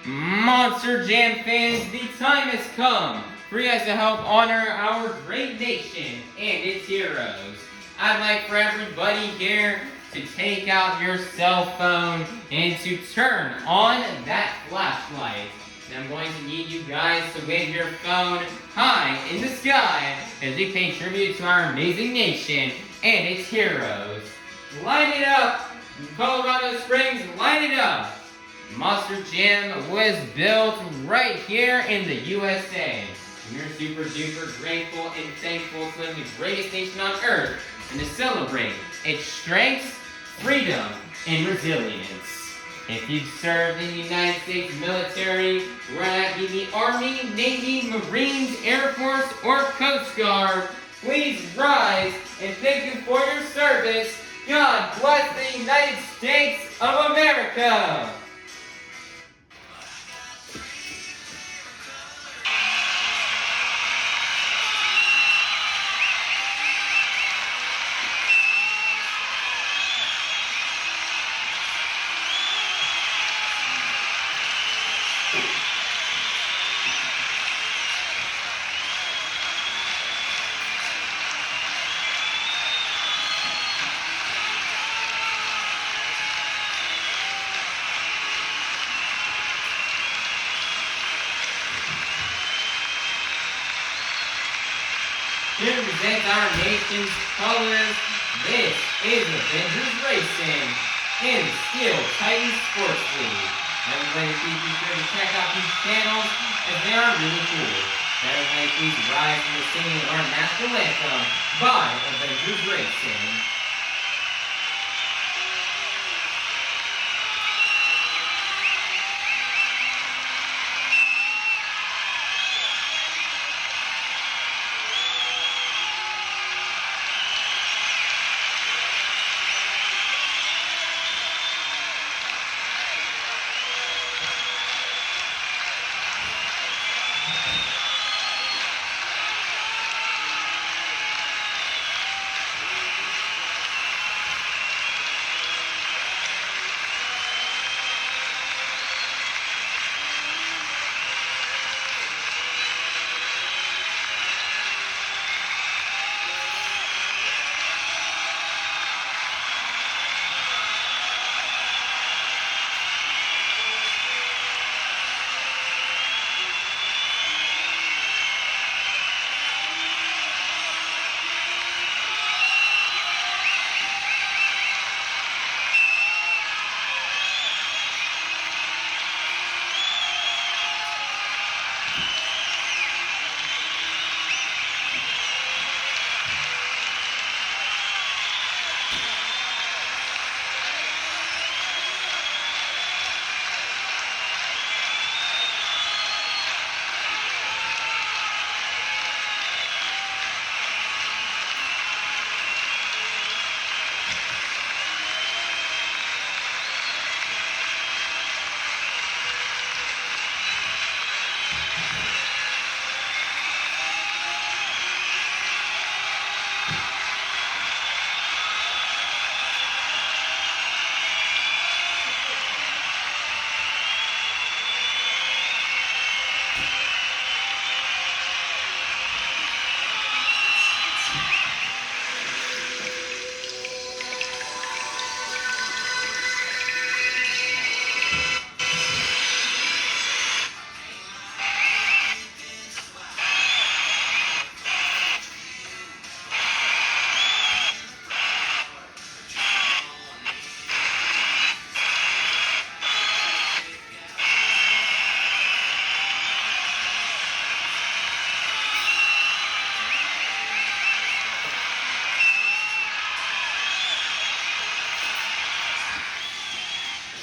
Monster Jam fans, the time has come for you guys to help honor our great nation and its heroes. I'd like for everybody here to take out your cell phone and to turn on that flashlight. And I'm going to need you guys to wave your phone high in the sky as we pay tribute to our amazing nation and its heroes. Light it up! Colorado Springs, light it up! Monster Jam was built right here in the USA. And we're super duper grateful and thankful to live in the greatest nation on earth and to celebrate its strengths, freedom, and resilience. If you've served in the United States military, whether that be the Army, Navy, Marines, Air Force, or Coast Guard, please rise and thank you for your service. God bless the United States of America! To represent our nation's colors, this is Avengers Racing in Steel Titan Sports League. Everybody please be sure to check out these channels as they are really cool. Everybody please rise to the singing of our national anthem by Avengers Racing.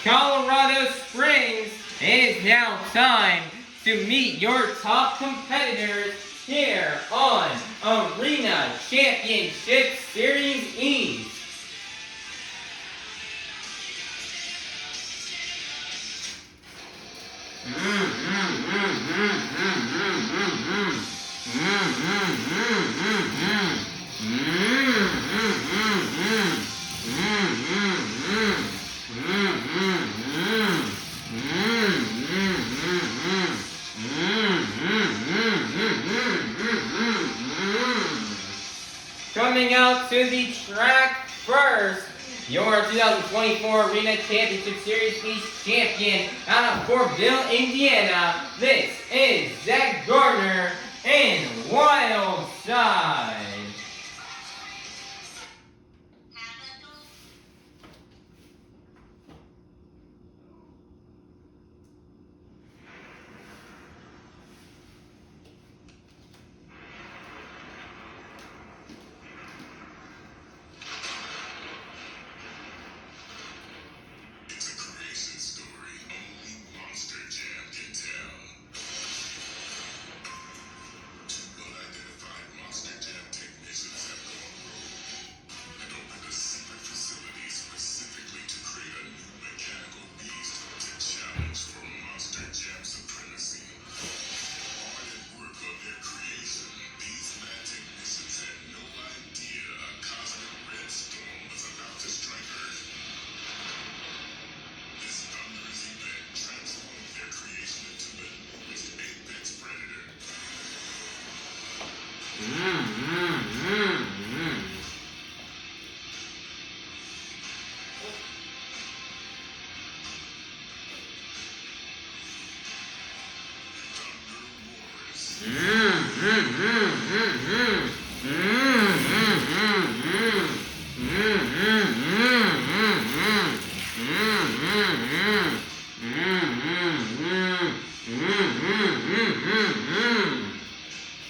Colorado Springs, it is now time to meet your top competitors here on Arena Championship Series East. out to the track first, your 2024 Arena Championship Series East champion out of Fortville, Indiana. This is Zach Garner in Wild Side.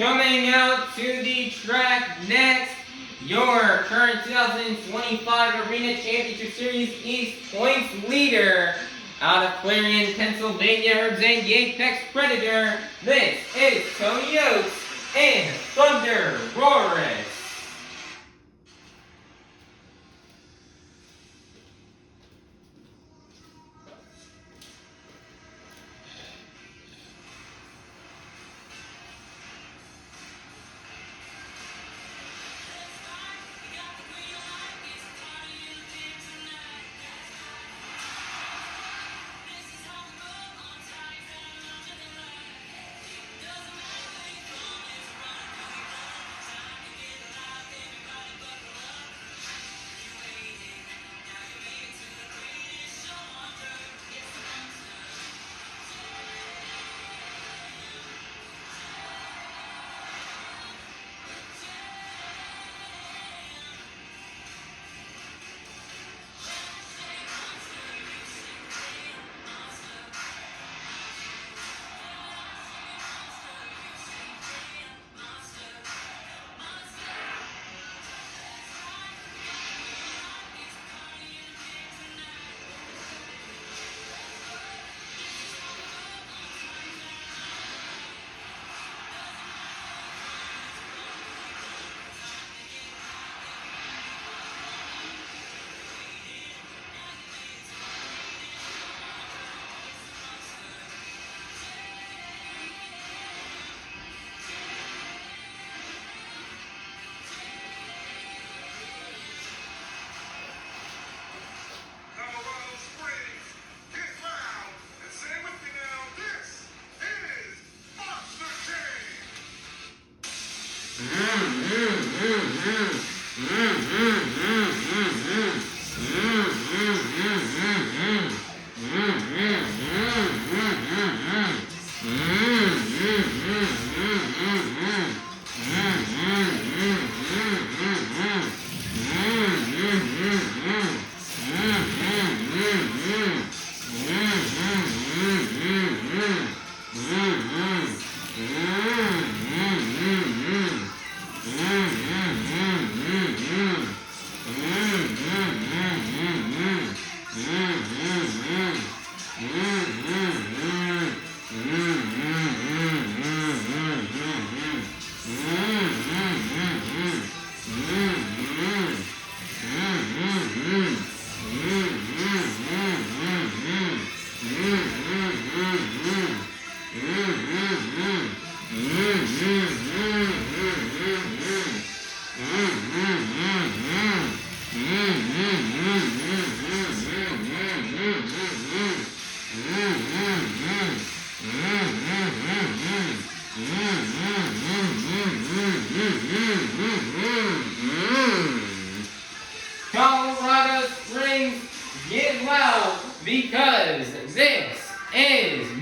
Coming out to the track next, your current 2025 Arena Championship Series East points leader out of Clarion, Pennsylvania, representing the Apex Predator. This is Tony Ochs and ThunderROARus.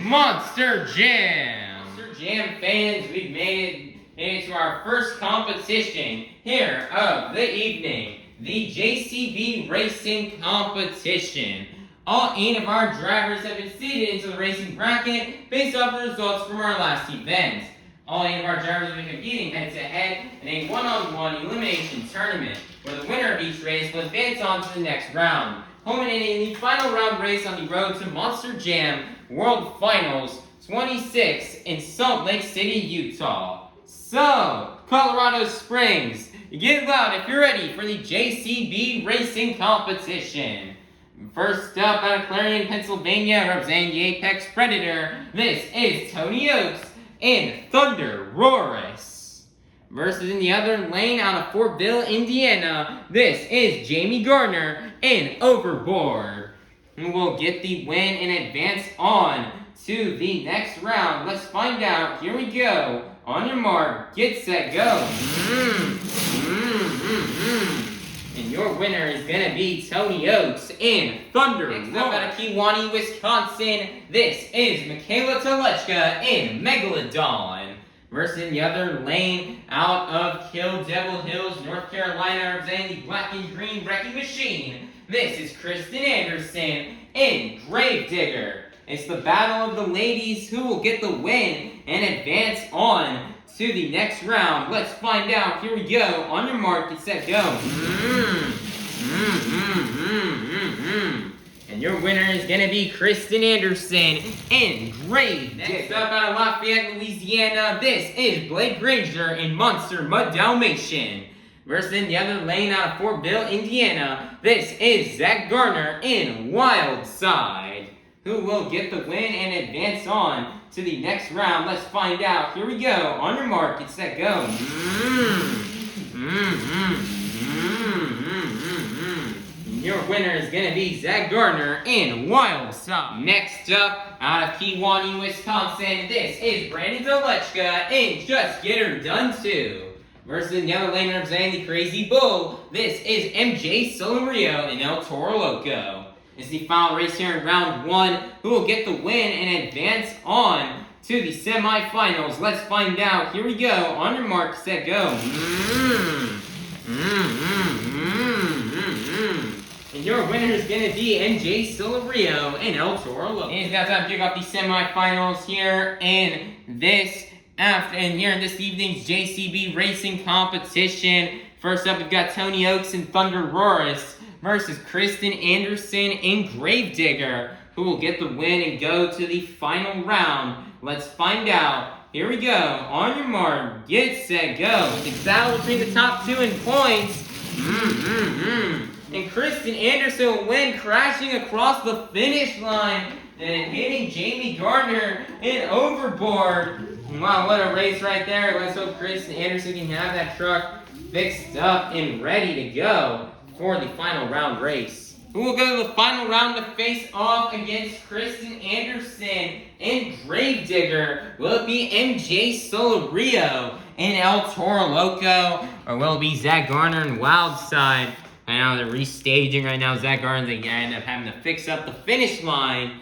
Monster Jam. Monster Jam fans, we've made it to our first competition here of the evening, the JCB Racing Competition. All 8 of our drivers have been seated into the racing bracket based off the results from our last event. All 8 of our drivers will be competing head-to-head in a one-on-one elimination tournament, where the winner of each race will advance on to the next round, culminating in the final round race on the road to Monster Jam World Finals 26 in Salt Lake City, Utah. So, Colorado Springs, get loud if you're ready for the JCB Racing Competition. First up, out of Clarion, Pennsylvania, representing the Apex Predator, this is Tony Ochs and ThunderROARus. Versus in the other lane, out of Fortville, Indiana, this is Jamie Garner and Overboard, who will get the win and advance on to the next round. Let's find out. Here we go. On your mark, get set, go. And your winner is going to be Tony Ochs and ThunderROARus. Next up, out of Kewanee, Wisconsin, this is Mikayla, Tulachka and Megalodon. Versus in the other lane, out of Kill Devil Hills, North Carolina, representing the Black and Green Wrecking Machine, this is Krysten Anderson and Gravedigger. It's the battle of the ladies who will get the win and advance on to the next round. Let's find out. Here we go. On your mark, get set, go. And your winner is going to be Krysten Anderson and Gravedigger. Next up, out of Lafayette, Louisiana, this is Granger and Monster Mutt Dalmatian. Versus in the other lane, out of Fortville, Indiana, this is Garner and Wildside, who will get the win and advance on to the next round. Let's find out. Here we go. On your mark, get set, go. Your winner is going to be Garner and Wildside. Next up, out of Kewanee, Wisconsin, this is Brandan and Just Get Her Done Too. Versus in the other lane, representing the Crazy Bull, this is MJ Solorio and El Toro Loco. It's the final race here in round 1. Who will get the win and advance on to the semifinals? Let's find out. Here we go. On your mark, set, go. And your winner is going to be MJ Solorio and El Toro Loco. And it's got time to kick off the semifinals here in this evening's JCB Racing Competition. First up, we've got Tony Ochs and ThunderROARus versus Krysten Anderson and Gravedigger, who will get the win and go to the final round. Let's find out. Here we go. On your mark, get set, go. It's a battle between the top 2 in points. And Krysten Anderson will win, crashing across the finish line and hitting Jamie Garner and Overboard. Wow, what a race right there. Let's hope Krysten Anderson can have that truck fixed up and ready to go for the final round race. Who will go to the final round to face off against Krysten Anderson and Gravedigger? Will it be MJ Solorio and El Toro Loco? Or will it be Garner and Wildside? I know they're restaging right now. Garner, they end up having to fix up the finish line.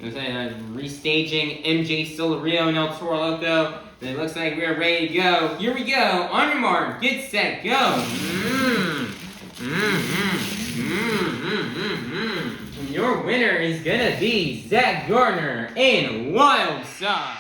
Looks like restaging MJ Solorio and El Toro Loco. It looks like we're ready to go. Here we go. On your mark, get set, go. And your winner is gonna be Garner and Wildside.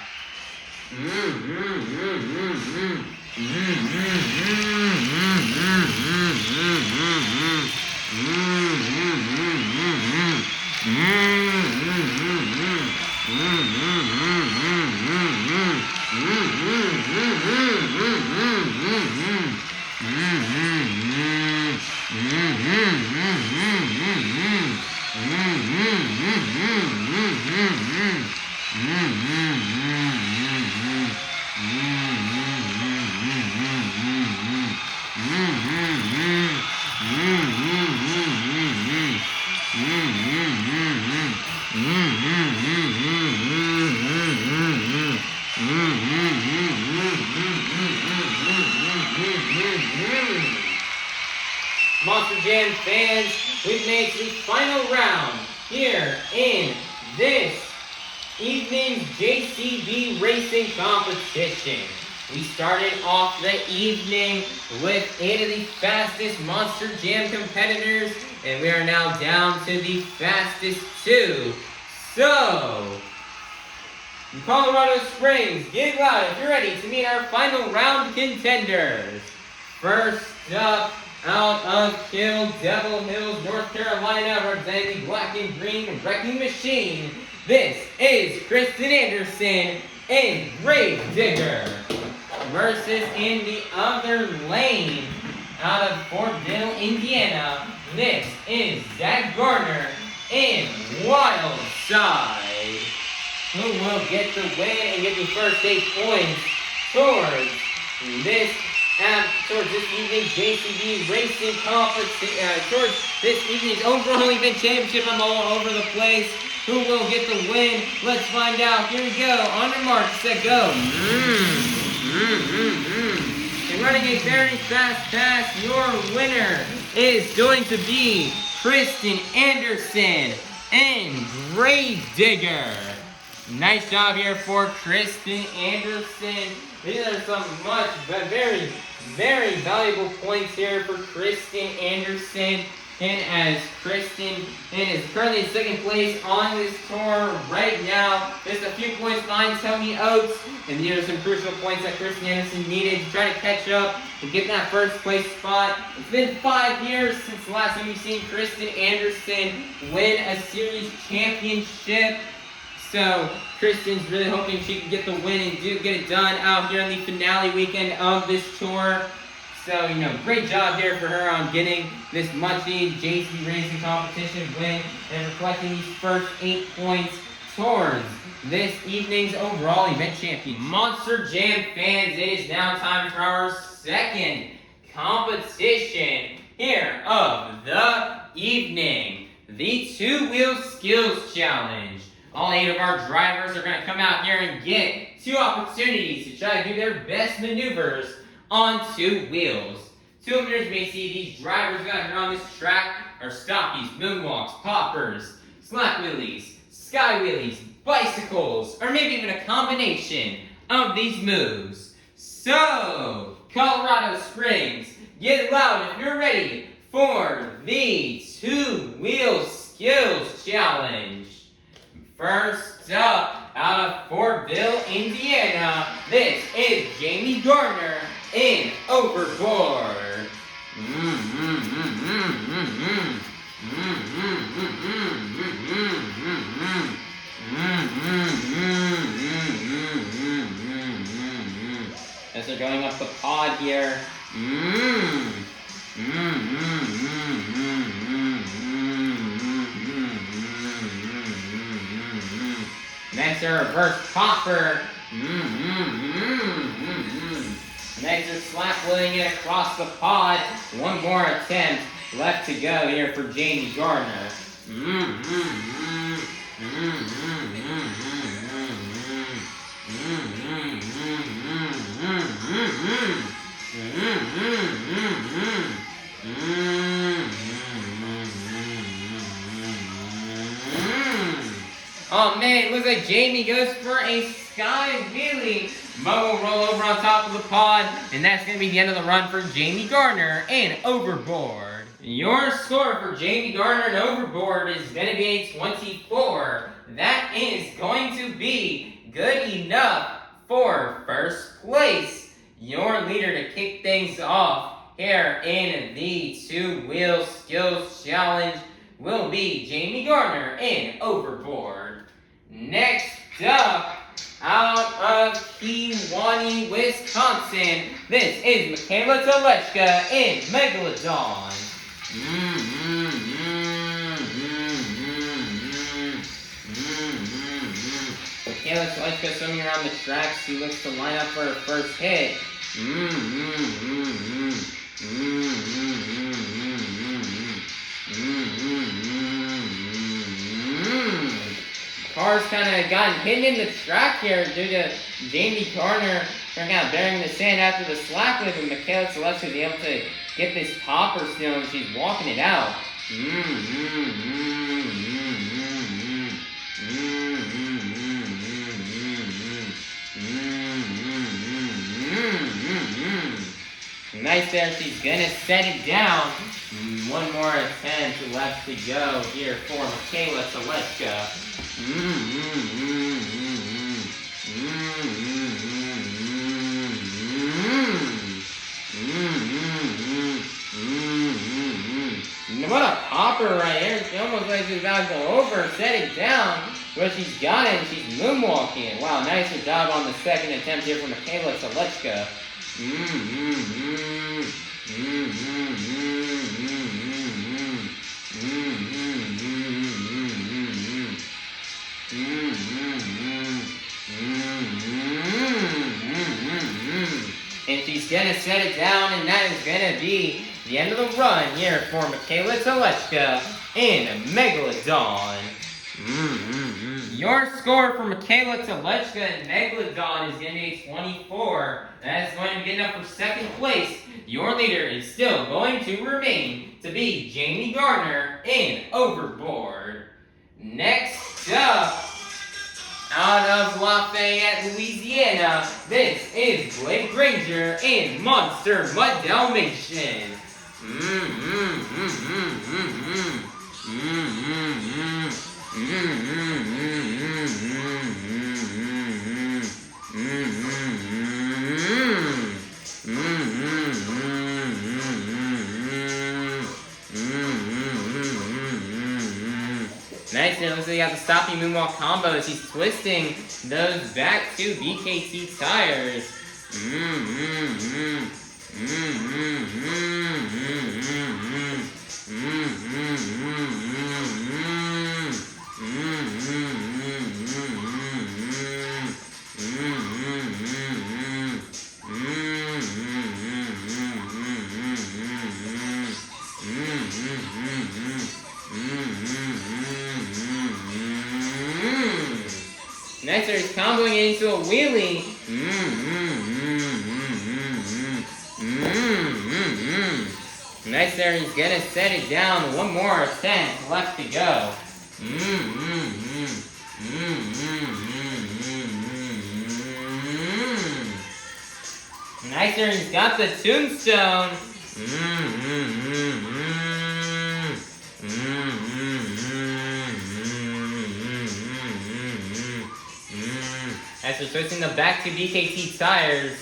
Monster Jam fans, we've made the final round here in this evening's JCB racing competition. We started off the evening with 8 of the fastest Monster Jam competitors, and we are now down to the fastest 2. So, in Colorado Springs, get loud if you're ready to meet our final round contenders. First up, out of Kill Devil Hills, North Carolina, representing the Black and Green Wrecking Machine. This is Krysten Anderson and Grave Digger. Versus in the other lane, out of Fortville, Indiana, this is Garner and Wild Side. Who will get the win and get the first 8 points towards this evening's JCB racing competition, towards this evening's overall event championship? I'm all over the place. Who will get the win? Let's find out. Here we go. On your mark, set, go. And running a very fast pass, your winner is going to be Krysten Anderson and Grave Digger. Nice job here for Krysten Anderson. These are some very, very valuable points here for Krysten Anderson. And as Krysten is currently in second place on this tour right now, just a few points behind Tony Ochs. And these are some crucial points that Krysten Anderson needed to try to catch up and get that first place spot. It's been 5 years since the last time we've seen Krysten Anderson win a series championship. So Krysten's really hoping she can get the win and get it done out here on the finale weekend of this tour. So, great job here for her on getting this much-needed JCB racing competition win and reflecting these first 8 points towards this evening's overall event champion. Monster Jam fans, it is now time for our second competition here of the evening, the 2-Wheel Skills Challenge. All 8 of our drivers are going to come out here and get 2 opportunities to try to do their best maneuvers on 2 wheels. 2 winners may see these drivers out here on this track are stoppies, moonwalks, poppers, slack wheelies, sky wheelies, bicycles, or maybe even a combination of these moves. So, Colorado Springs, get loud if you're ready for the 2-Wheel Skills Challenge. First up, out of Fortville, Indiana, this is Jamie Garner in Overboard. As they're going up the pod here. Next, a reverse popper. Next, they're slap wheeling it across the pod. One more attempt left to go here for Jamie Garner. Oh man, it looks like Jamie goes for a sky wheelie. Mo will roll over on top of the pod, and that's going to be the end of the run for Jamie Garner and Overboard. Your score for Jamie Garner and Overboard is going to be a 24. That is going to be good enough for first place. Your leader to kick things off here in the 2-Wheel Skills Challenge will be Jamie Garner and Overboard. Next up, out of Kewanee, Wisconsin, this is Mikayla, Tulachka and Megalodon. Mikayla Tulachka swimming around the track. She looks to line up for her first hit. Car's kind of gotten hidden in the track here due to Jamie Garner kind of burying the sand after the slack lift, and Mikayla Tulachka is able to get this popper still, and she's walking it out. Nice there. She's gonna set it down. One more attempt left to go here for Mikayla Tulachka. What a popper right here. She almost like she's about to go over, set it down. But she's got it and she's moonwalking. Wow, nice job on the second attempt here from Mikayla Tulachka. And she's gonna set it down, and that is gonna be the end of the run here for Mikayla Tulachka and Megalodon. Your score for Mikayla Tulachka and Megalodon is going to be 24. That's going to be enough for second place. Your leader is still going to remain to be Jamie Garner and Overboard. Next up, out of Lafayette, Louisiana, this is Blake Granger and Monster Mutt Dalmatian. Nice, and it looks like you have the stopping moonwalk combo as he's twisting those back to BKT tires. Next, he's comboing into a wheelie. Nice there, he's gonna set it down. One more attempt left to go. Nice there, he's got the tombstone. As we're switching the back to BKT tires.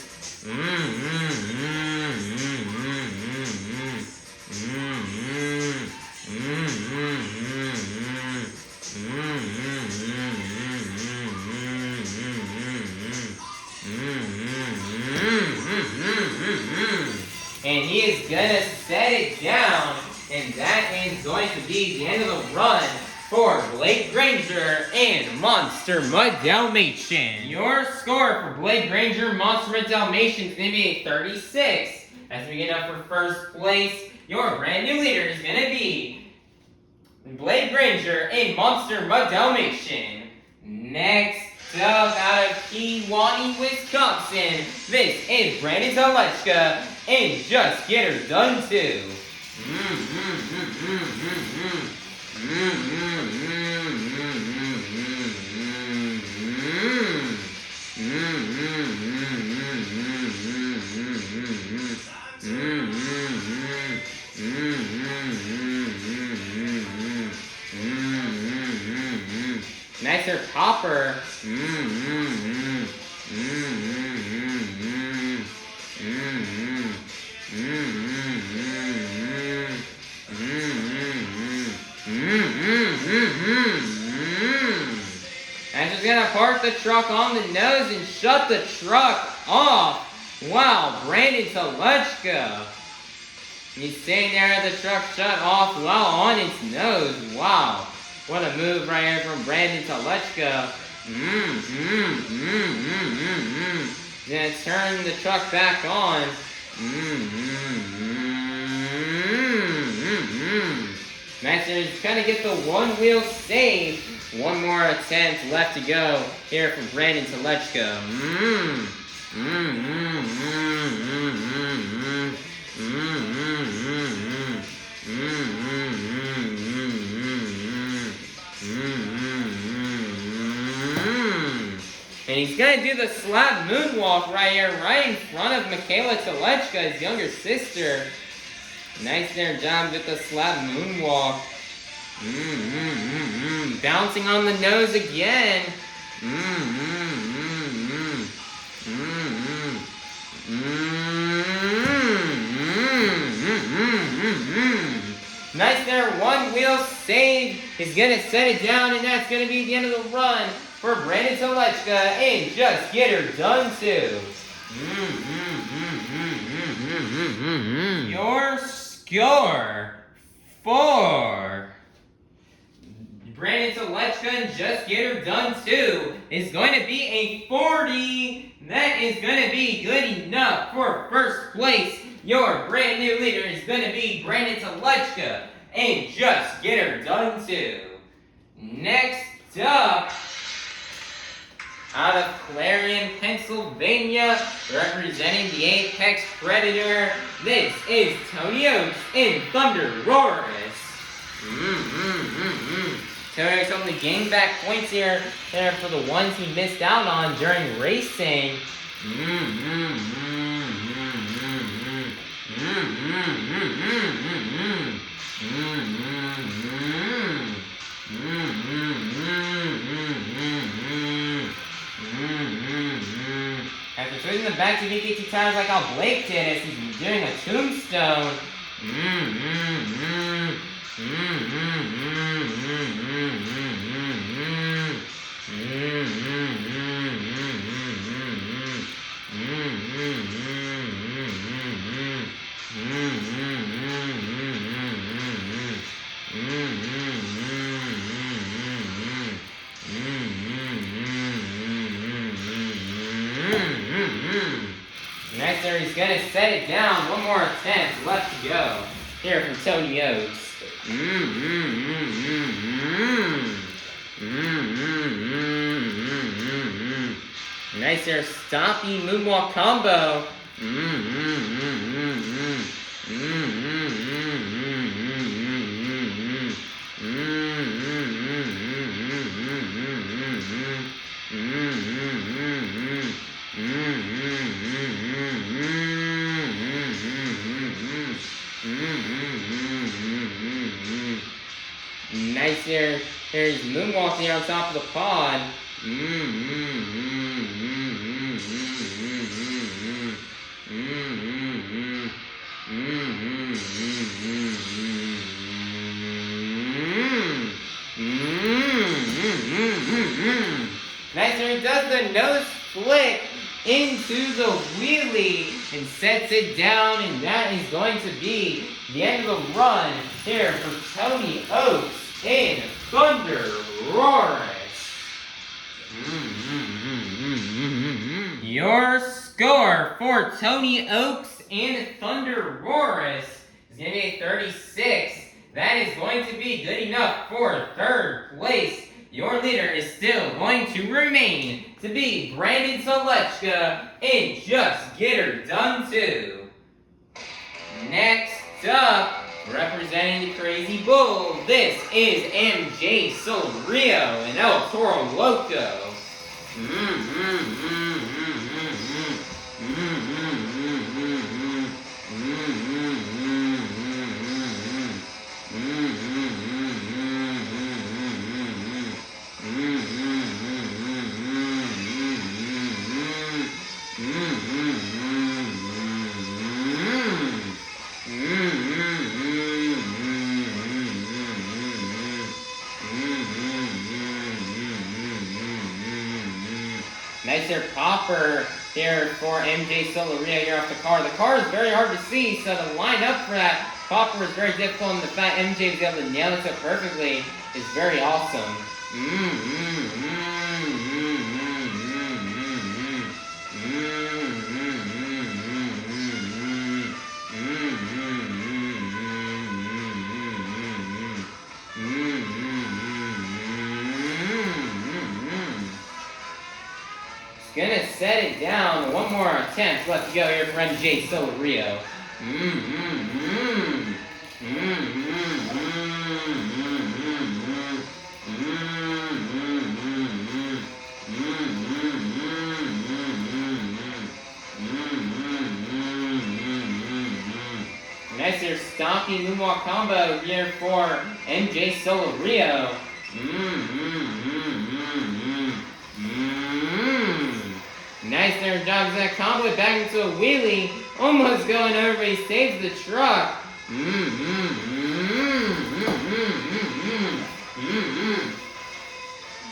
And he is gonna set it down, and that is going to be the end of the run for Blake Granger and Monster Mutt Dalmatian. Your score for Blake Granger, Monster Mutt Dalmatian is going to be a 36. As we get up for first place, your brand new leader is going to be Blake Granger and Monster Mutt Dalmatian. Next up, out of Kewaunee, Wisconsin, this is Brandan Tulachka and Just Get Her Done Too. Nicer popper. And she's gonna park the truck on the nose and shut the truck off. Wow, Brandan Tulachka. He's sitting there at the truck shut off while on its nose. Wow. What a move right here from Brandan Tulachka. Then turn the truck back on. Nice, he's trying to get the one wheel save. One more attempt left to go here from Brandan Tulachka. And he's going to do the slap moonwalk right here, right in front of Mikayla Tulachka, his younger sister. Nice there, John, with the slap moonwalk. Bouncing on the nose again. Nice there, one wheel save. He's going to set it down, and that's going to be the end of the run for Brandan Tulachka, and just get her done too. Your score for Brandan Tulachka and just get her done too is going to be a 40. That is going to be good enough for first place. Your brand new leader is going to be Brandan Tulachka, and just get her done too. Next up, out of Clarion, Pennsylvania, representing the Apex Predator, this is Tony Ochs and ThunderROARus. Tony Ochs only gained back points here for the ones he missed out on during racing. After switching the back to VKT tires like how Blake did as he's doing a tombstone. Next there, he's going to set it down. One more attempt left to go. Here from Tony Ochs. Nice there, stompy moonwalk combo. Nice here. There's moonwalk here on top of the pod. Nice here. He does the nose flick into the wheelie and sets it down, and that is going to be the end of the run here for Tony Ochs and ThunderROARus. Your score for Tony Ochs and ThunderROARus is going to be a 36. That is going to be good enough for third place. Your leader is still going to remain to be Brandan Tulachka, and just get her done too. Next up, representing the Crazy Bull, this is MJ Solorio and El Toro Loco. Nice there, popper here for MJ Solorio here off the car. The car is very hard to see, so to line up for that popper is very difficult, and the fact MJ was able to nail it so perfectly is very awesome. Gonna set it down. One more attempt left to go here for MJ Solorio. stomping moonwalk combo here for MJ Solorio. Nice there, jogs that combo back into a wheelie. Almost going over, but he saves the truck.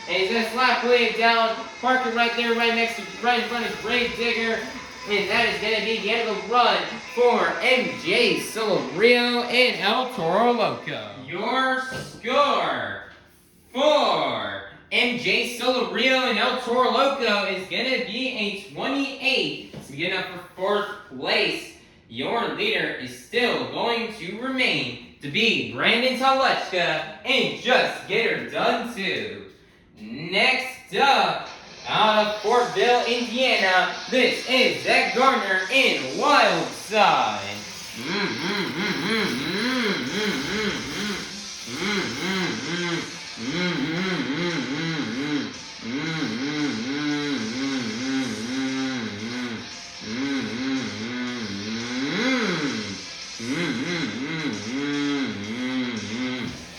And he's gonna slap it down, park it right there, right in front of Grave Digger. And that is gonna be the end of the run for MJ Solorio and El Toro Loco. Your score for MJ Solorio and El Toro Loco is gonna be a 28. So getting up for 4th place. Your leader is still going to remain to be Brandan Tulachka and Just Get Her Done Too. Next up, out of Fortville, Indiana, this is Zach Garner in Wild Side.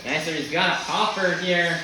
Nice, so he's got a popper here.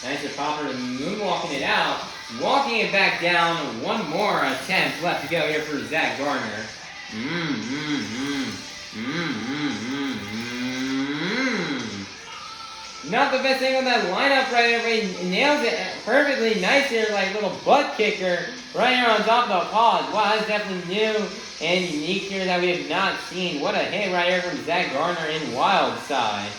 Nice popper moonwalking it out. Walking it back down. One more attempt left to go here for Zach Garner. Not the best thing on that lineup right there, but he nails it perfectly nice here, like a little butt kicker right here on top of the pod. Wow, that's definitely new and unique here that we have not seen. What a hit right here from Zach Garner in Wild Side.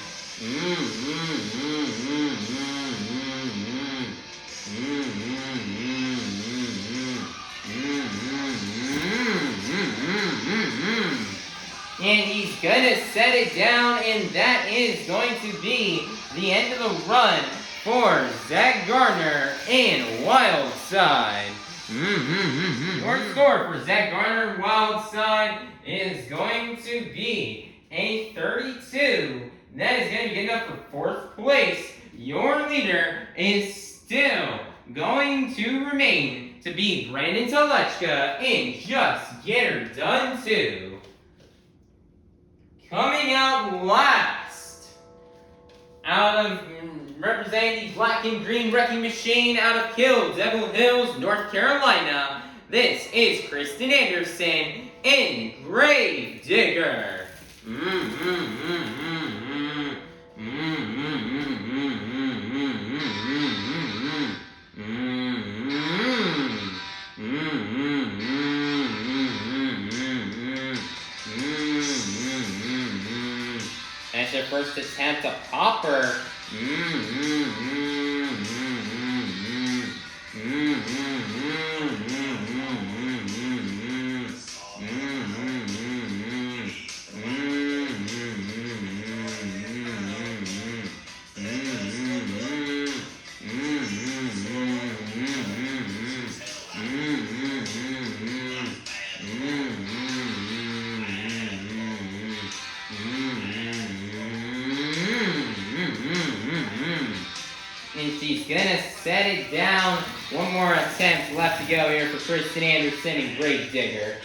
And he's gonna set it down, and that is going to be the end of the run for Zach Garner and Wild Side. Your score for Zach Garner and Wild Side is going to be a 32. That is going to get up for 4th place. Your leader is still going to remain to be Brandan Tulachka and Just Get Her Done Too. Coming out last, out of representing the black and green wrecking machine out of Devil Hills, North Carolina, this is Krysten Anderson and Grave Digger. That's their first attempt, a popper. And she's gonna set it down. One more attempt left to go here for Krysten Anderson and Grave Digger.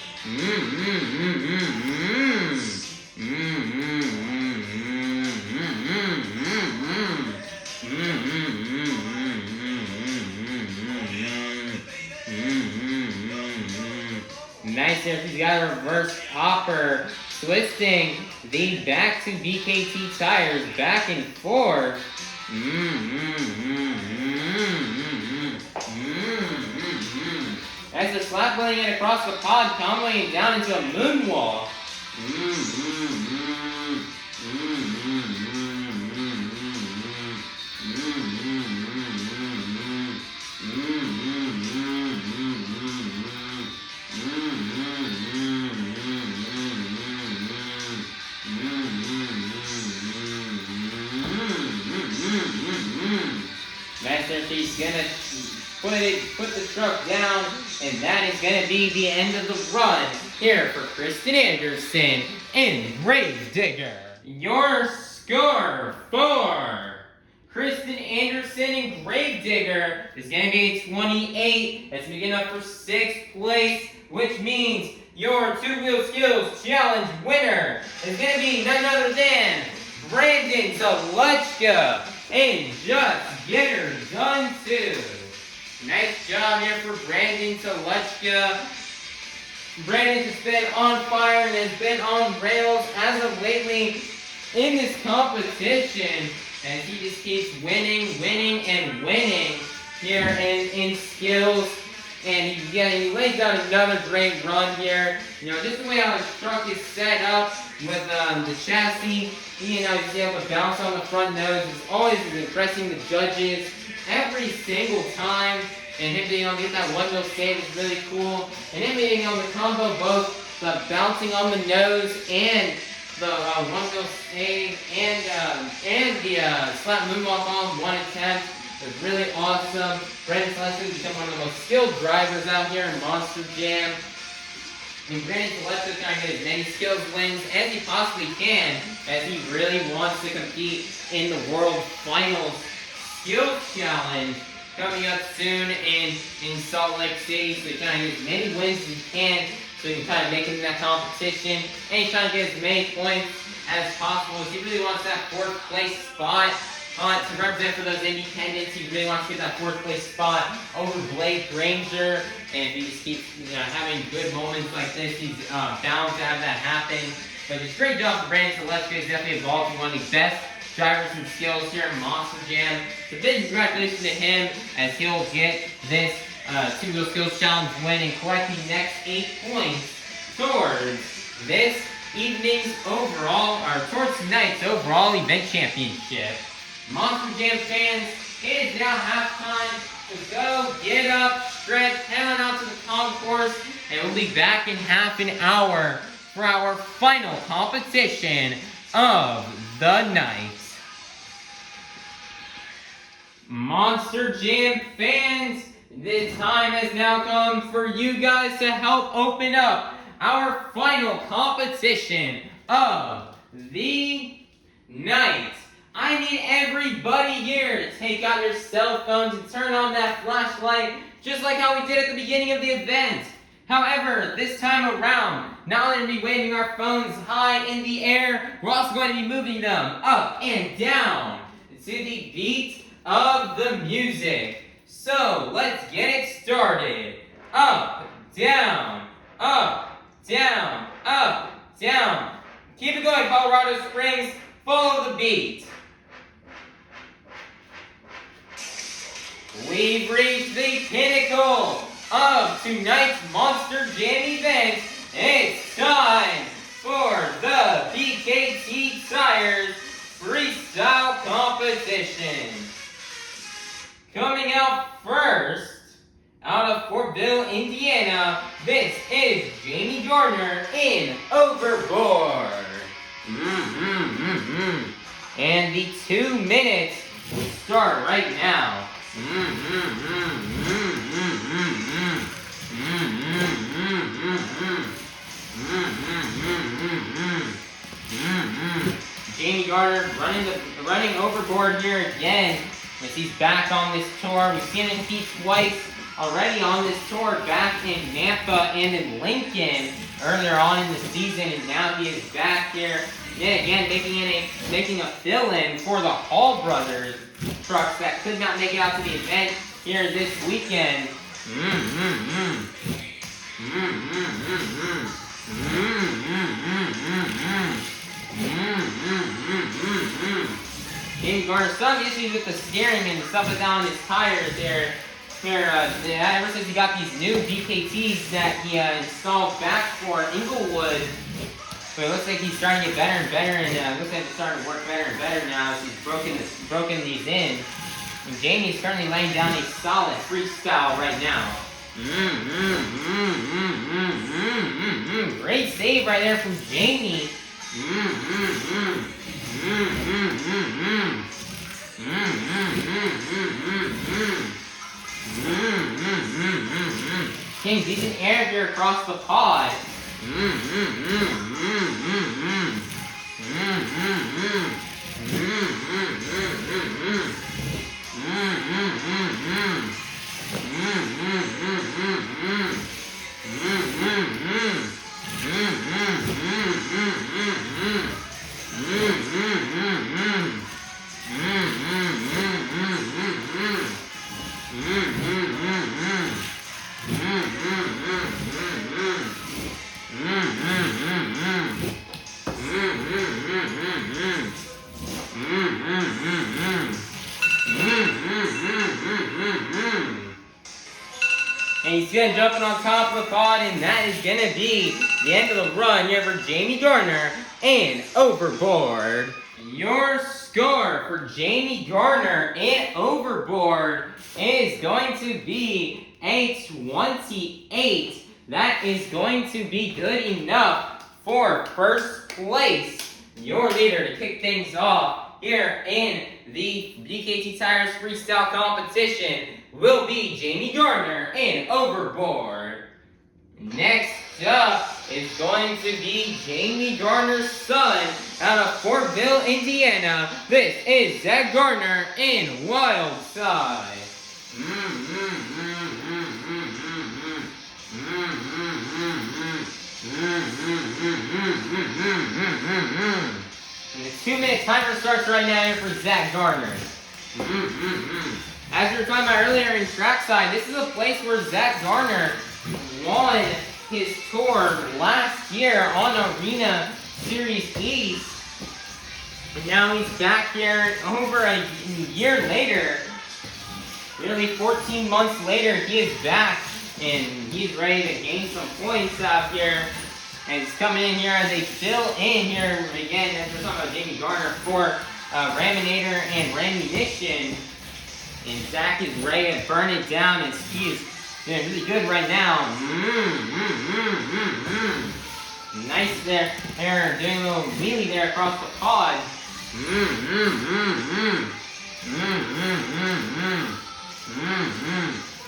Nice there. She's got a reverse popper, twisting the back to BKT tires back and forth. As the slap laying it across the pod, comboing it down into a moonwalk. she's gonna put the truck down, and that is gonna be the end of the run here for Krysten Anderson in Gravedigger. Your score for Krysten Anderson in Gravedigger is gonna be 28. That's gonna be enough for 6th place, which means your 2-wheel skills challenge winner is gonna be none other than Brandan Tulachka, and just get her done too. Nice job here for Brandan Tulachka. Brandan has been on fire and has been on rails as of lately in this competition, and he just keeps winning here in skills. And he lays down another great run here. You know, just the way how his truck is set up with the chassis, he's able to bounce on the front nose. It's always impressing the judges every single time. And him being able to get that one-wheel save is really cool. And him being able to combo both the bouncing on the nose and the one-wheel save and the slap moonwalk on one attempt is really awesome. Brandan Tulachka has become one of the most skilled drivers out here in Monster Jam. And Brandan Tulachka is trying to get as many skills wins as he possibly can, as he really wants to compete in the World Finals Skills Challenge coming up soon in Salt Lake City. So he's trying to get as many wins as he can, so he can kind of make it in that competition. And he's trying to get as many points as possible. He really wants that 4th place spot to represent for those independents. He really wants to get that 4th place spot over Granger. And if he just keeps having good moments like this, he's bound to have that happen. But it's a great job for Brandan Tulachka. He's definitely evolved to one of the best drivers and skills here in Monster Jam. So big congratulations to him, as he'll get this 2-wheel skills challenge win and collect the next 8 points towards this evening's towards tonight's overall event championship. Monster Jam fans, it is now halftime, so go, get up, stretch, head on out to the concourse, and we'll be back in half an hour for our final competition of the night. Monster Jam fans, the time has now come for you guys to help open up our final competition of the night. I need everybody here to take out your cell phones and turn on that flashlight, just like how we did at the beginning of the event. However, this time around, not only are we waving our phones high in the air, we're also going to be moving them up and down to the beat of the music. So, let's get it started. Up, down, up, down, up, down. Keep it going, Colorado Springs. Follow the beat. We've reached the pinnacle of tonight's Monster Jam event. It's time for the BKT Tires Freestyle Competition. Coming out first, out of Fortville, Indiana, this is Jamie Garner in Overboard. And the 2 minutes will start right now. Jamie Garner running Overboard here again, as he's back on this tour. We've seen him compete twice already on this tour, back in Nampa and in Lincoln earlier on in the season, and now he is back here yet again, making a fill-in for the Hall Brothers trucks that could not make it out to the event here this weekend. Jamie Garner, some issues with the steering and stuff down his tires there. Ever since he got these new BKTs that he installed back for Inglewood. So it looks like he's starting to get better and better, and looks like it's starting to work better and better now as he's broken these in. And Jamie's currently laying down a solid freestyle right now. Great save right there from Jamie. Getting decent air here across the pod. And he's gonna jump on top of the pod, and that is gonna be the end of the run here for Jamie Garner and Overboard. Your score for Jamie Garner and Overboard is going to be a 28. That is going to be good enough for first place. Your leader to kick things off here in the BKT Tires Freestyle Competition will be Jamie Garner and Overboard. Next up is going to be Jamie Garner's son out of Fortville, Indiana. This is Zach Garner in Wild Side. And the 2-minute timer starts right now here for Zach Garner. As we were talking about earlier in trackside, this is a place where Zach Garner won his tour last year on Arena Series East. And now he's back here over a year later. Nearly 14 months later, he is back and he's ready to gain some points out here. And he's coming in here as a fill-in here again, as we're talking about Jamie Garner for Raminator and Ramunition. And Zach is ready to burn it down, and he is doing really good right now. Nice there, doing a little wheelie there across the pod.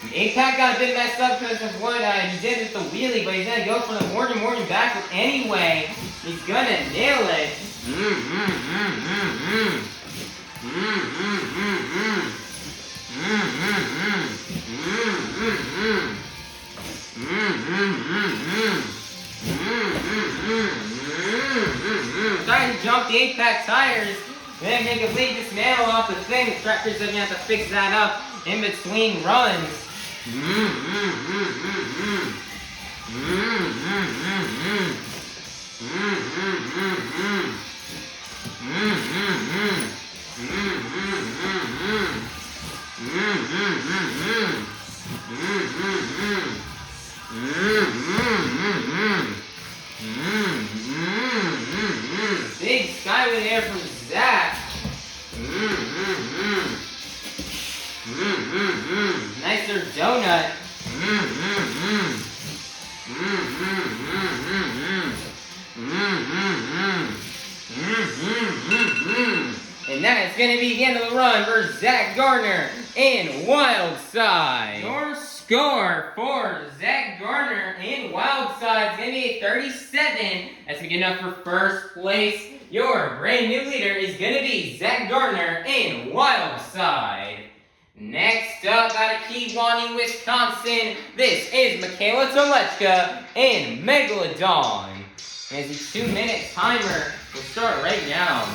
The 8-pack got a bit messed up because of what he did with the wheelie, but he's going to go for the Morgan backflip anyway. He's going to nail it. Trying to jump the 8-pack tires. Then they completely dismantle off the thing. The tractor's going to have to fix that up in between runs. Big skyway there from Zach. Nicer donut. And that is going to be the end of the run for Zach Garner in Wild Side. Your score for Zach Garner in Wild Side is going to be a 37. That's going to be enough for first place. Your brand new leader is going to be Zach Garner in Wild Side. Next up, out of Kewanee, Wisconsin, this is Mikayla Tulachka in Megalodon. As the 2-minute timer will start right now.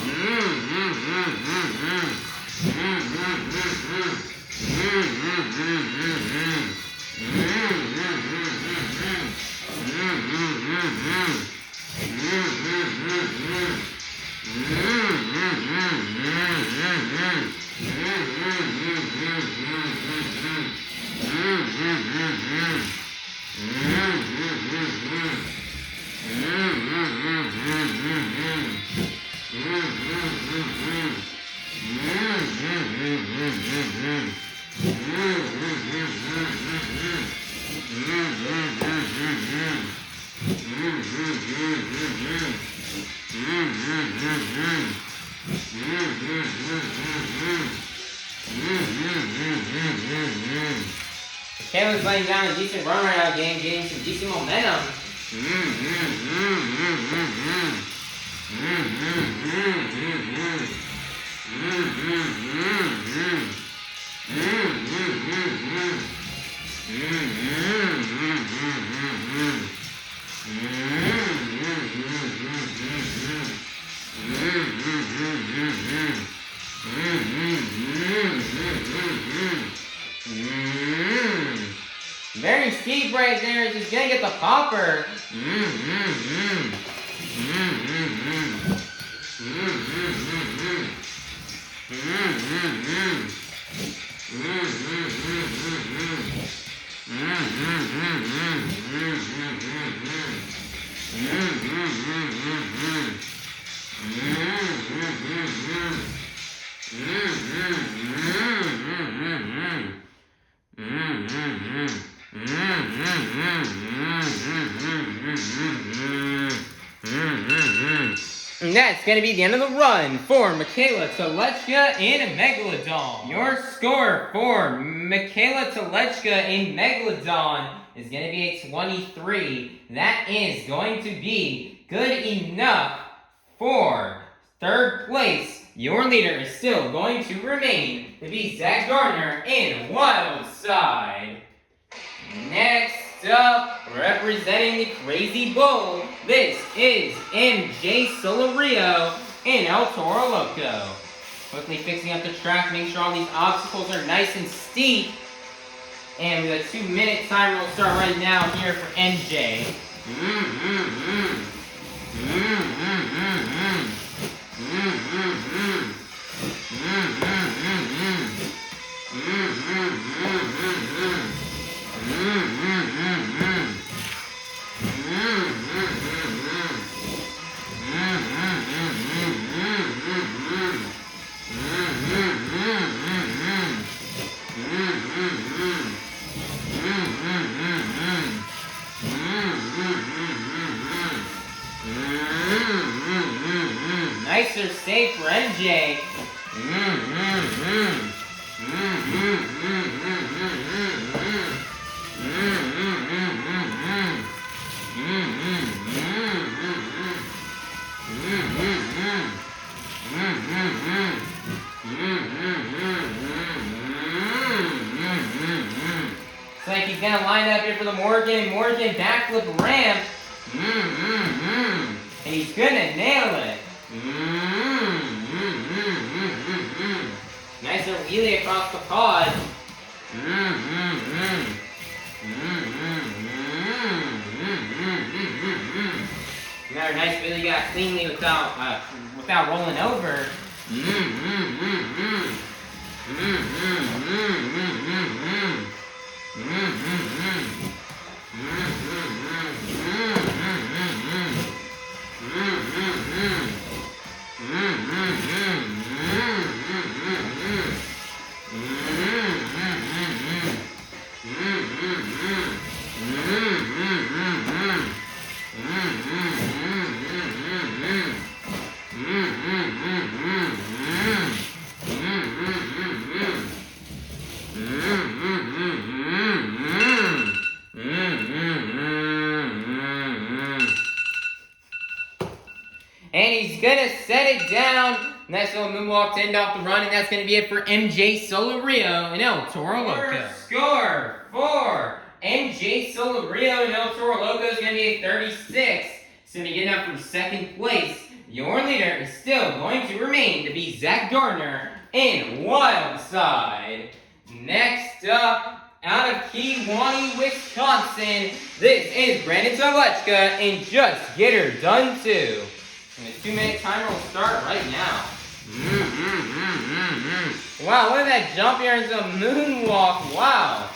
Mikayla's laying down a decent run right now, getting some decent momentum. Very steep right there. Just gonna get the popper. And that's going to be the end of the run for Mikayla, Tulachka, and Megalodon. Your score for Mikayla, Tulachka, and Megalodon is going to be a 23. That is going to be good enough for third place. Your leader is still going to remain to be Zach Garner in Wild Side. Next up, representing the Crazy Bull, this is MJ Solorio and El Toro Loco. Quickly fixing up the track, make sure all these obstacles are nice and steep. And with a 2-minute timer will start right now here for MJ. Nicer save for MJ. Looks like he's gonna line up here for the Morgan backflip ramp. And he's gonna nail it. Nice little wheelie across the pod. Another nice wheelie got cleanly without rolling over. And he's gonna set it down. Nice little moonwalk to end off the run, and that's gonna be it for MJ Solorio and El Toro Loco. Score for MJ Solorio and El Toro Loco is gonna be a 36. So to get up from second place, your leader is still going to remain to be Zach Garner in Wild Side. Next up, out of Kewanee, Wisconsin, this is Brandan Tulachka and Just Get Her Done Too. And the 2-minute timer will start right now. Wow, look at that jump here into a moonwalk. Wow.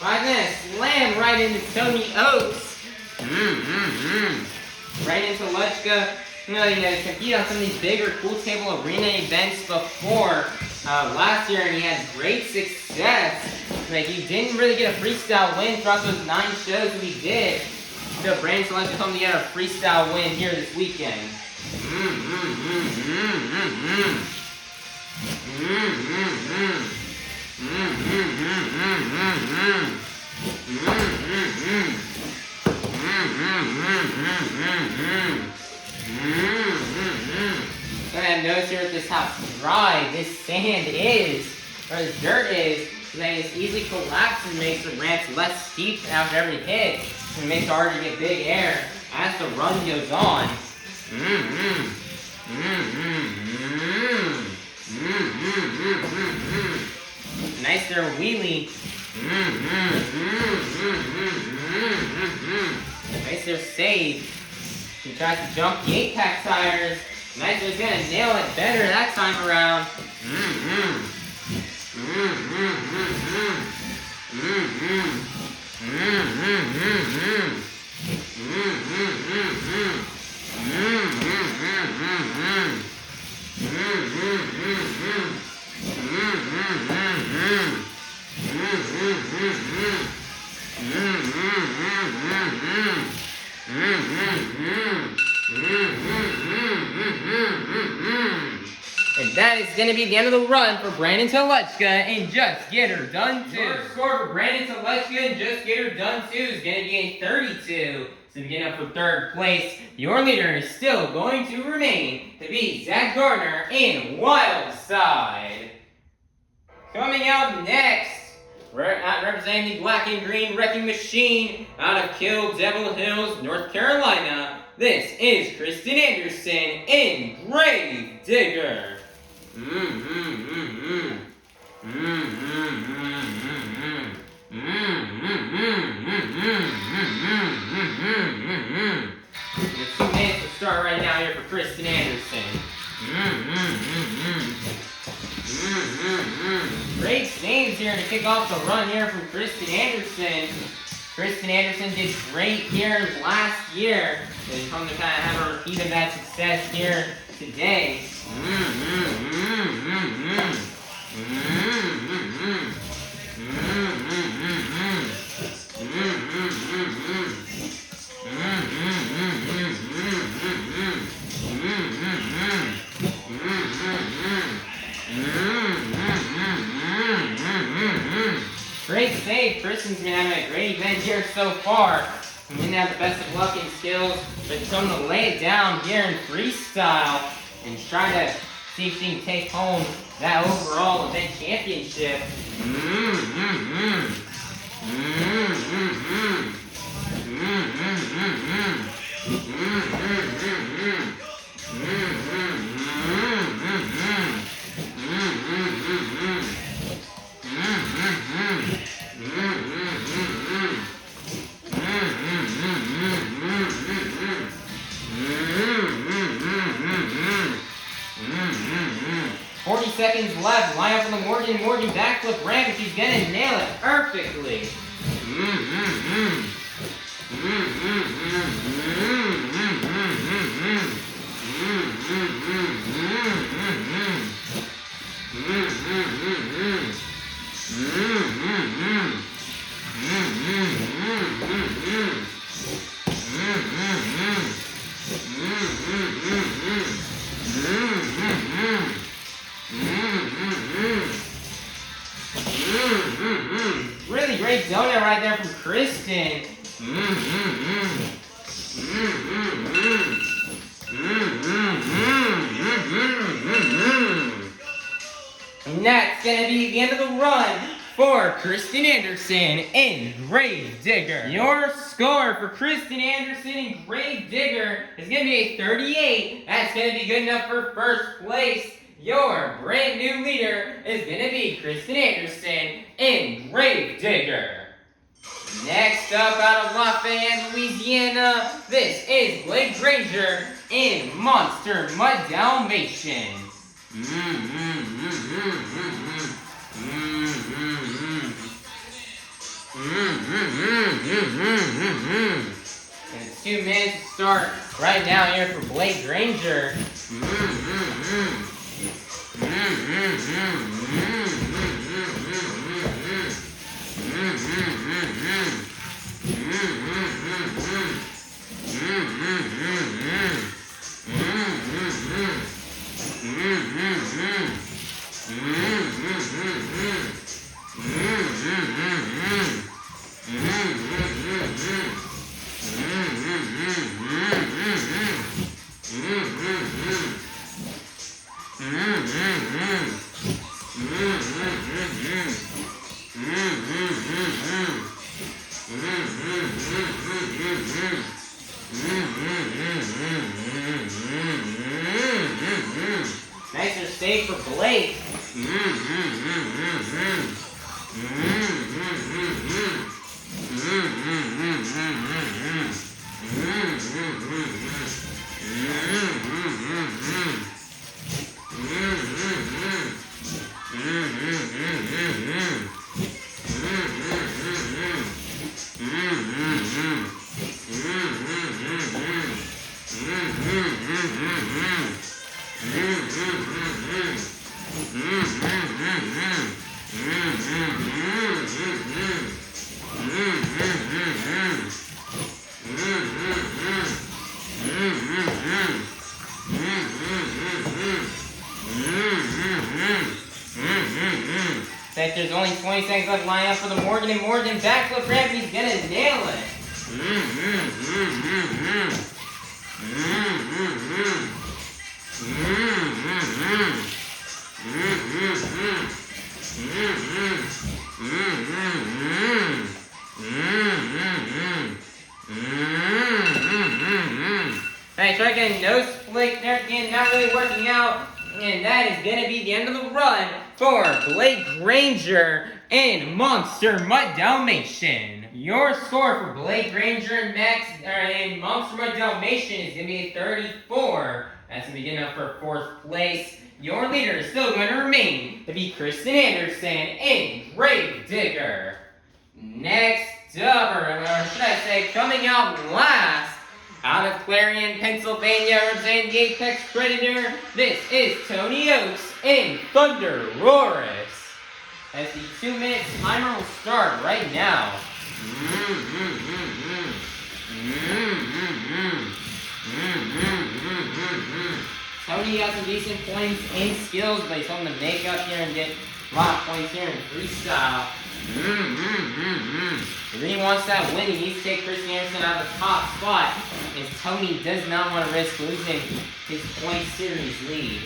I'm gonna slam right into Tony Ochs. Right into Tulachka. You know, he competed on some of these bigger Cool Table Arena events before last year, and he had great success. like you didn't really get a freestyle win throughout those 9 shows that we did. So Brandan selected home to get a freestyle win here this weekend. So I notice here with this how dry this sand is, or this dirt is, that it easily collapses and makes the ramps less steep after every hit, and makes it harder to get big air as the run goes on. Nice there wheelie. Nice there save. He tries to jump the 8-pack tires. Nice, he's gonna nail it better that time around. And that is going to be the end of the run for Brandan Tulachka and Just Get Her Done 2. Your score for Brandan Tulachka and Just Get Her Done 2 is going to be a 32. So to get up for 3rd place, your leader is still going to remain to be Zach Garner in Wild Side. Coming out next, representing the black and green wrecking machine out of Kill Devil Hills, North Carolina, this is Krysten Anderson in Grave Digger. It's 2 minutes to start right now here for Krysten Anderson. Great saves here to kick off the run here from Krysten Anderson. Krysten Anderson did great here last year. They've come to kind of have a repeat of that success here today. Great save. Krysten's been having a great event here so far. We didn't have the best of luck and skills, but she's going to lay it down here in freestyle and try to see if she can take home that overall event championship. Seconds left. Line up on the Morgan backflip ramp, and she's gonna nail it perfectly. Really great donut right there from Krysten. And that's gonna be the end of the run for Krysten Anderson in Grave Digger. Your score for Krysten Anderson in Grave Digger is gonna be a 38. That's gonna be good enough for 1st place. Your brand new leader is gonna be Krysten Anderson in Grave Digger. Next up out of Lafayette, Louisiana, this is Granger in Monster Mutt Dalmatian. And it's 2 minutes to start right now here for Granger. Nicer save for Blake. There's only 20 seconds left. Line up for the Morgan and Morgan backflip ramp. He's gonna nail it. Alright, try getting no split there again, not really working out. And that is going to be the end of the run for Blake Granger and Monster Mutt Dalmatian. Your score for Blake Granger and Monster Mutt Dalmatian is going to be 34. That's going to be good enough for 4th place. Your leader is still going to remain to be Krysten Anderson and Granger. Next up, or should I say, coming out last, out of Clarion, Pennsylvania, representing the Apex Predator, this is Tony Ochs and ThunderROARus. As the 2-minute timer will start right now. Tony got some decent points and skills, but he's hoping to make up here and get a lot of points here in freestyle. If he wants that win, he needs to take Krysten Anderson out of the top spot, as Tony does not want to risk losing his point series lead.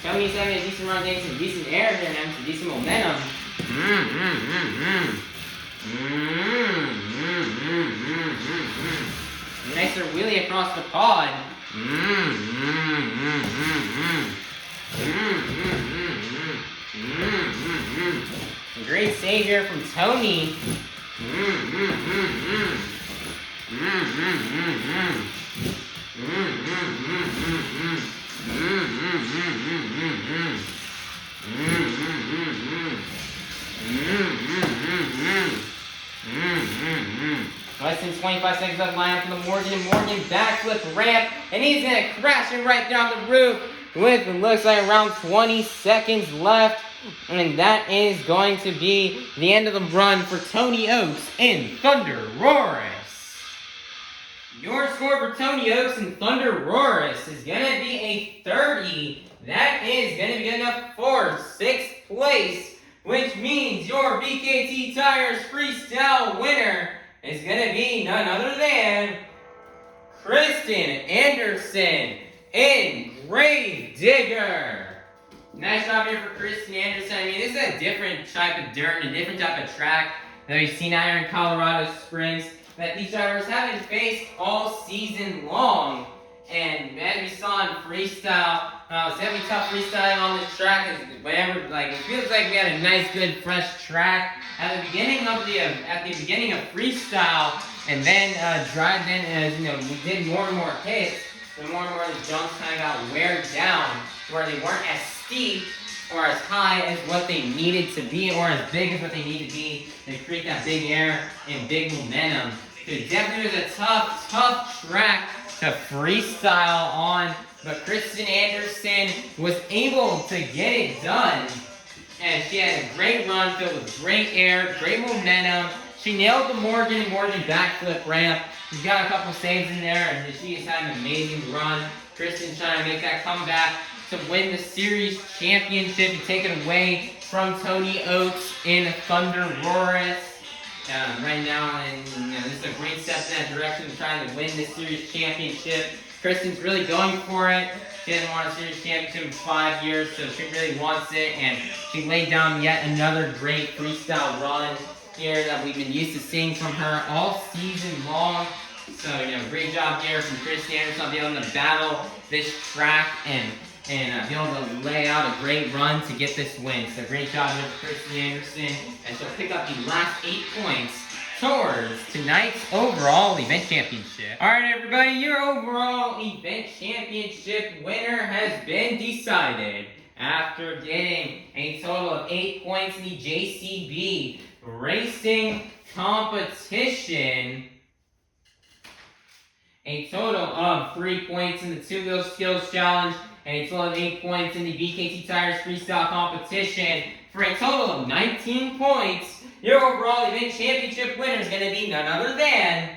Tony's having a decent run, getting some decent air here and having some decent momentum. Nicer wheelie across the pod. A great save here from Tony. Less than 25 seconds left. Line up for the Morgan and Morgan backflip ramp, and he's gonna crash it right down the roof with it looks like around 20 seconds left, and that is going to be the end of the run for Tony Ochs and ThunderROARus. Your score for Tony Ochs and ThunderROARus is gonna be a 30. That is gonna be good enough for 6th place, which means your BKT Tires Freestyle winner is gonna be none other than Krysten Anderson and Granger. Nice job here for Krysten Anderson. I mean, this is a different type of dirt and a different type of track that we've seen out here in Colorado Springs that these drivers haven't faced all season long. And as we saw in freestyle, it's gonna be tough freestyle on this track. Whenever, it feels like we had a nice, good, fresh track at the beginning of freestyle, and then as we did more and more hits, the more and more the jumps kind of got wear down, where they weren't as steep or as high as what they needed to be, or as big as what they need to be to create that big air and big momentum. So it definitely was a tough track to freestyle on, but Krysten Anderson was able to get it done. And she had a great run filled with great air, great momentum. She nailed the Morgan backflip ramp. She's got a couple saves in there, and she has had an amazing run. Krysten trying to make that comeback to win the series championship and take it away from Tony Ochs in ThunderROARus. Right now, and this is a great step in that direction of trying to win this series championship. Krysten's really going for it. She hasn't won a series championship in 5 years, so she really wants it, and she laid down yet another great freestyle run here that we've been used to seeing from her all season long. So, great job here from Krysten Anderson being able to battle this track and be able to lay out a great run to get this win. So, great job here for Krysten Anderson, and she'll pick up the last 8 points towards tonight's overall event championship. Alright everybody, your overall event championship winner has been decided after getting a total of 8 points in the JCB Racing Competition, a total of 3 points in the two-wheel skills challenge, and a total of 8 points in the BKT Tires Freestyle Competition, for a total of 19 points. Your overall event championship winner is going to be none other than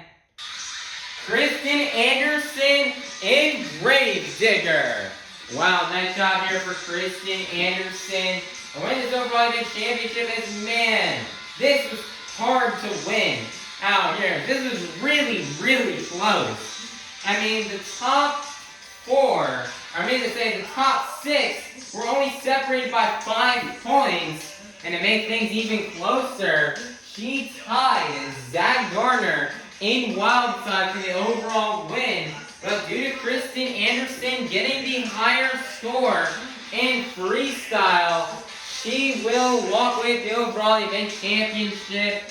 Krysten Anderson in Granger. Wow, nice job here for Krysten Anderson. And winning this overall event championship is, man, this was hard to win out here. This was really, really close. I mean, the top 6 were only separated by 5 points. And to make things even closer, she tied Zach Garner in wild side for the overall win. But due to Krysten Anderson getting the higher score in freestyle, she will walk with the overall event championship.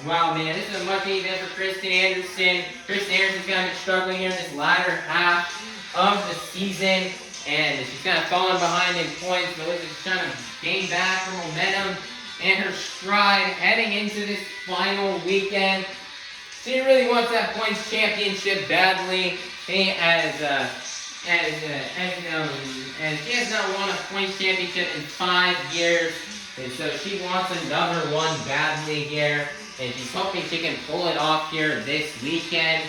Wow, man, this is a much-needed event for Krysten Anderson. Krysten Anderson's kind of been struggling here in this latter half of the season, and she's kind of fallen behind in points, but she's trying to gain back her momentum and her stride heading into this final weekend. She really wants that points championship badly, as she has not won a points championship in 5 years, and so she wants another one badly here, and she's hoping she can pull it off here this weekend.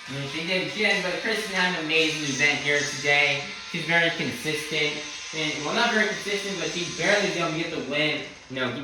I mean, she did, but Krysten had an amazing event here today. She's very consistent. And, well, not very consistent, but she barely was able to get the win.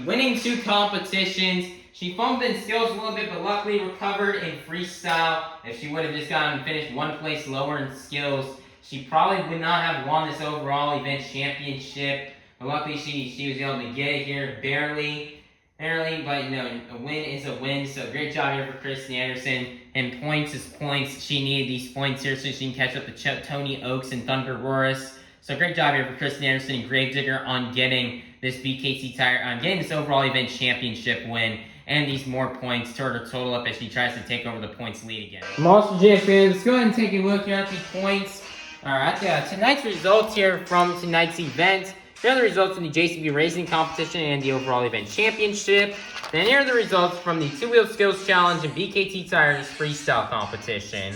Winning 2 competitions. She fumbled in skills a little bit, but luckily recovered in freestyle. If she would have just gone and finished 1 place lower in skills, she probably would not have won this overall event championship. But luckily, she was able to get it here barely, but a win is a win. So great job here for Krysten Anderson. And points is points. She needed these points here so she can catch up to Tony Ochs and ThunderROARus. So great job here for Krysten Anderson and Granger on getting this BKT Tire, getting this overall event championship win, and these more points to her total up as she tries to take over the points lead again. Monster Jam fans, let's go ahead and take a look here at the points. Alright, tonight's results here from tonight's event. Here are the results from the JCB Racing Competition and the overall event championship. Then here are the results from the two-wheel skills challenge and BKT Tires Freestyle Competition.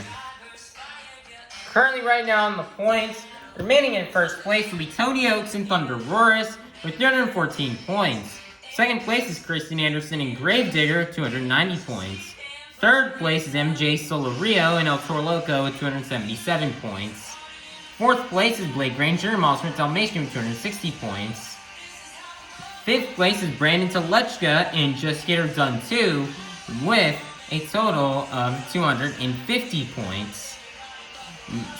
Currently right now on the points, remaining in first place will be Tony Ochs and ThunderROARus with 314 points. Second place is Krysten Anderson and Granger, 290 points. Third place is MJ Solorio and Loco with 277 points. Fourth place is Granger and Dalmatian with 260 points. Fifth place is Brandan Tulachka and Just Get Her Done 2 with a total of 250 points.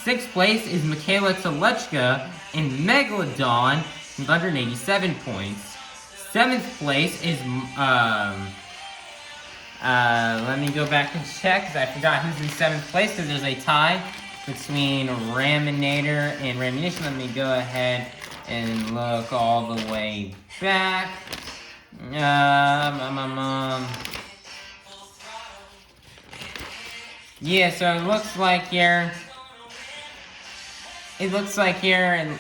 Sixth place is Mikayla Tulachka and Megalodon with 187 points. Seventh place is, let me go back and check because I forgot who's in 7th place because there's a tie between Raminator and Ramunition. Let me go ahead and look all the way back. Yeah, so it looks like here, and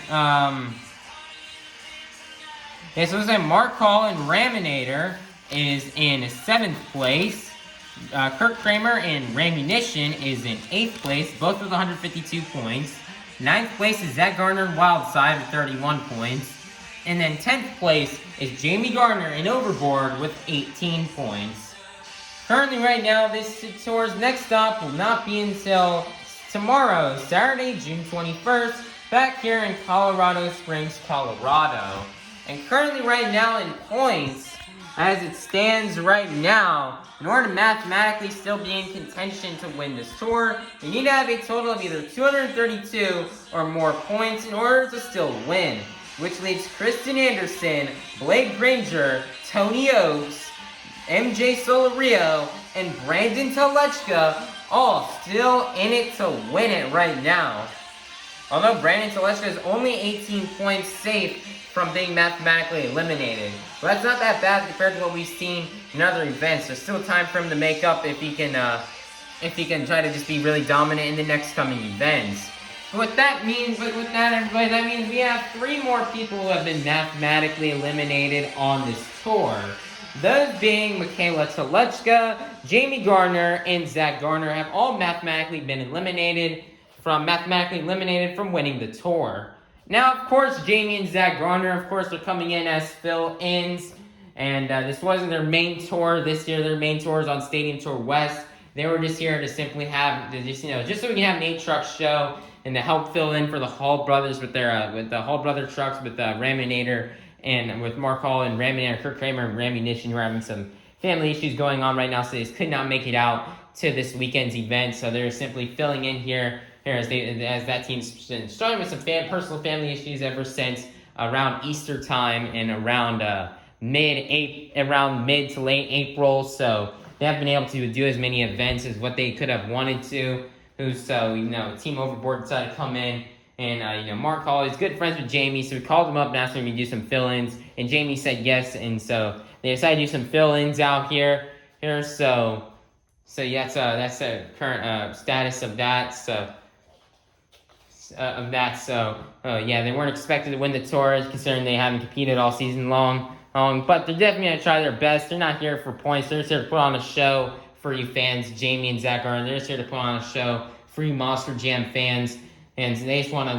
yeah, so it looks like Mark Hall and Raminator is in 7th place. Kurt Kramer and Ramunition is in 8th place, both with 152 points. 9th place is Zach Garner and Wildside with 31 points. And then 10th place is Jamie Garner and Overboard with 18 points. Currently, right now, this tour's next stop will not be until tomorrow, Saturday, June 21st, back here in Colorado Springs, Colorado. And currently, right now, in points, as it stands right now, in order to mathematically still be in contention to win this tour, you need to have a total of either 232 or more points in order to still win, which leaves Krysten Anderson, Blake Granger, Tony Ochs, MJ Solorio, and Brandan Tulachka all still in it to win it right now. Although Brandan Tulachka is only 18 points safe from being mathematically eliminated. But that's not that bad compared to what we've seen in other events. There's still time for him to make up if he can try to just be really dominant in the next coming events. But what that means, everybody, that means we have 3 more people who have been mathematically eliminated on this tour. Those being Mikayla Tulachka, Jamie Garner, and Zach Garner have all mathematically been eliminated from winning the tour. Now, of course, Jamie and Zach Garner, of course, are coming in as fill-ins, and this wasn't their main tour this year. Their main tour is on Stadium Tour West. They were just here to simply have, just so we can have an 8-truck show and to help fill in for the Hall brothers with the Hall brother trucks with Raminator and with Mark Hall and Raminator, Kurt Kramer, and Rammunition, who are having some family issues going on right now, so they just could not make it out to this weekend's event. So they're simply filling in here as that team's struggling with some personal family issues ever since around Easter time and around mid to late April. So they haven't been able to do as many events as what they could have wanted to. Team Overboard decided to come in. And, Mark Hall is good friends with Jamie, so we called him up and asked him to do some fill-ins. And Jamie said yes, and so they decided to do some fill-ins out here. So that's the current status of that. They weren't expected to win the tour, considering they haven't competed all season long. But they're definitely going to try their best. They're not here for points. They're just here to put on a show for you fans, Jamie and Zach Garner. They're just here to put on a show for you Monster Jam fans. And they just want to,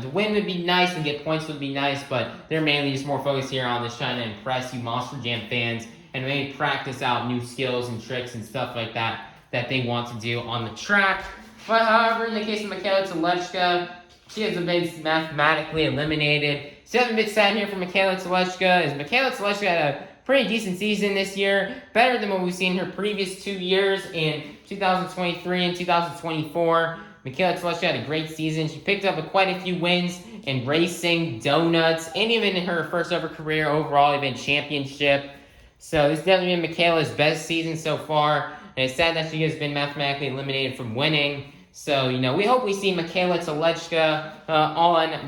the win would be nice and get points would be nice, but they're mainly just more focused here on just trying to impress you Monster Jam fans and maybe practice out new skills and tricks and stuff like that they want to do on the track. But however, in the case of Mikayla Tulachka, she hasn't been mathematically eliminated. Still hasn't been sad here for Mikayla Tulachka, as Mikayla Tulachka had a pretty decent season this year, better than what we've seen in her previous 2 years in 2023 and 2024. Mikayla Tulachka had a great season. She picked up quite a few wins in racing, donuts, and even in her first ever career overall event championship. So this has definitely been Mikayla's best season so far. And it's sad that she has been mathematically eliminated from winning. So, we hope we see Mikayla Tulachka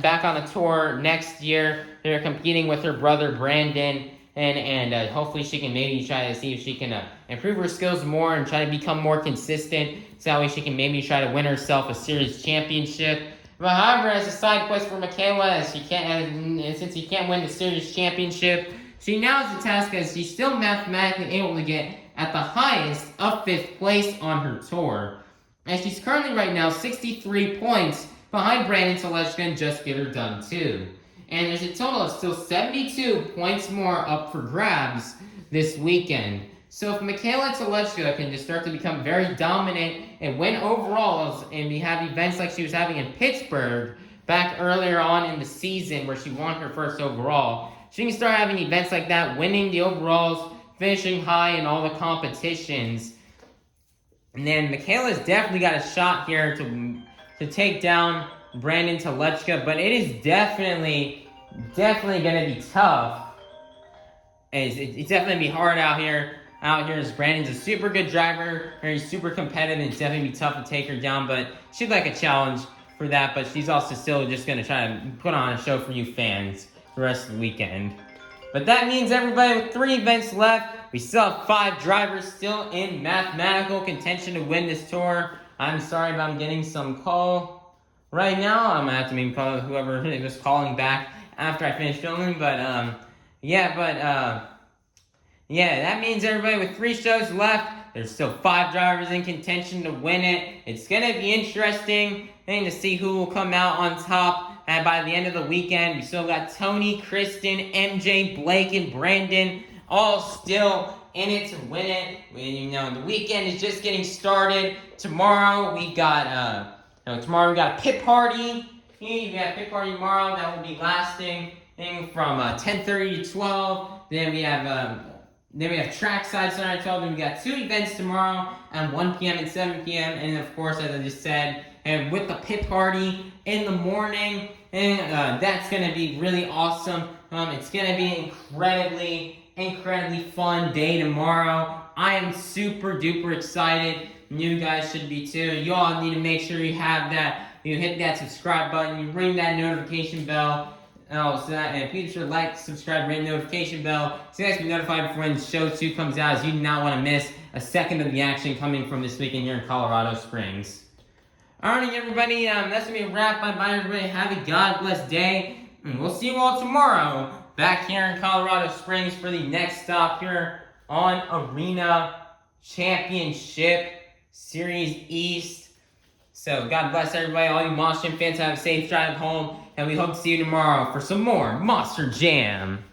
back on the tour next year. They're competing with her brother Brandan. And hopefully she can maybe try to see if she can improve her skills more and try to become more consistent. So that way she can maybe try to win herself a series championship. But however, as a side quest for Mikayla, since she can't win the series championship, she now has the task as she's still mathematically able to get at the highest of 5th place on her tour. And she's currently right now 63 points behind Brandan Tulachka and Just Get Her Done too. And there's a total of still 72 points more up for grabs this weekend. So if Mikayla Tulachka can just start to become very dominant and win overalls and have events like she was having in Pittsburgh back earlier on in the season where she won her first overall, she can start having events like that, winning the overalls, finishing high in all the competitions. And then Mikayla's definitely got a shot here to take down Brandan Tulachka, but it is definitely going to be tough. It's definitely going to be hard out here as Brandan's a super good driver, very super competitive, and it's definitely going to be tough to take her down, but she'd like a challenge for that, but she's also still just going to try to put on a show for you fans the rest of the weekend. But that means, everybody, with 3 events left, we still have 5 drivers still in mathematical contention to win this tour. I'm sorry, but I'm getting some call right now. I'm going to have to maybe call whoever was calling back after I finish filming. But, that means, everybody, with 3 shows left, there's still 5 drivers in contention to win it. It's going to be interesting to see who will come out on top. And by the end of the weekend, we still got Tony, Krysten, MJ, Blake, and Brandan all still in it to win it. The weekend is just getting started. Tomorrow we got a pit party. We got a pit party tomorrow that will be lasting from 10:30 to 12. Then we have trackside tonight at 12. Then we got 2 events tomorrow at 1 p.m. and 7 p.m. And of course, as I just said, and with the pit party in the morning, and that's gonna be really awesome. It's gonna be incredibly fun day tomorrow. I am super duper excited. You guys should be too. You all need to make sure you have that. You hit that subscribe button. You ring that notification bell. And be sure to like, subscribe, ring the notification bell so you guys can be notified when show 2 comes out, as you do not want to miss a second of the action coming from this weekend here in Colorado Springs. Alrighty, everybody, that's going to be a wrap. Bye, everybody. Have a God bless day. And we'll see you all tomorrow back here in Colorado Springs for the next stop here on Arena Championship Series East. So, God bless everybody. All you Monster Jam fans, have a safe drive home. And we hope to see you tomorrow for some more Monster Jam.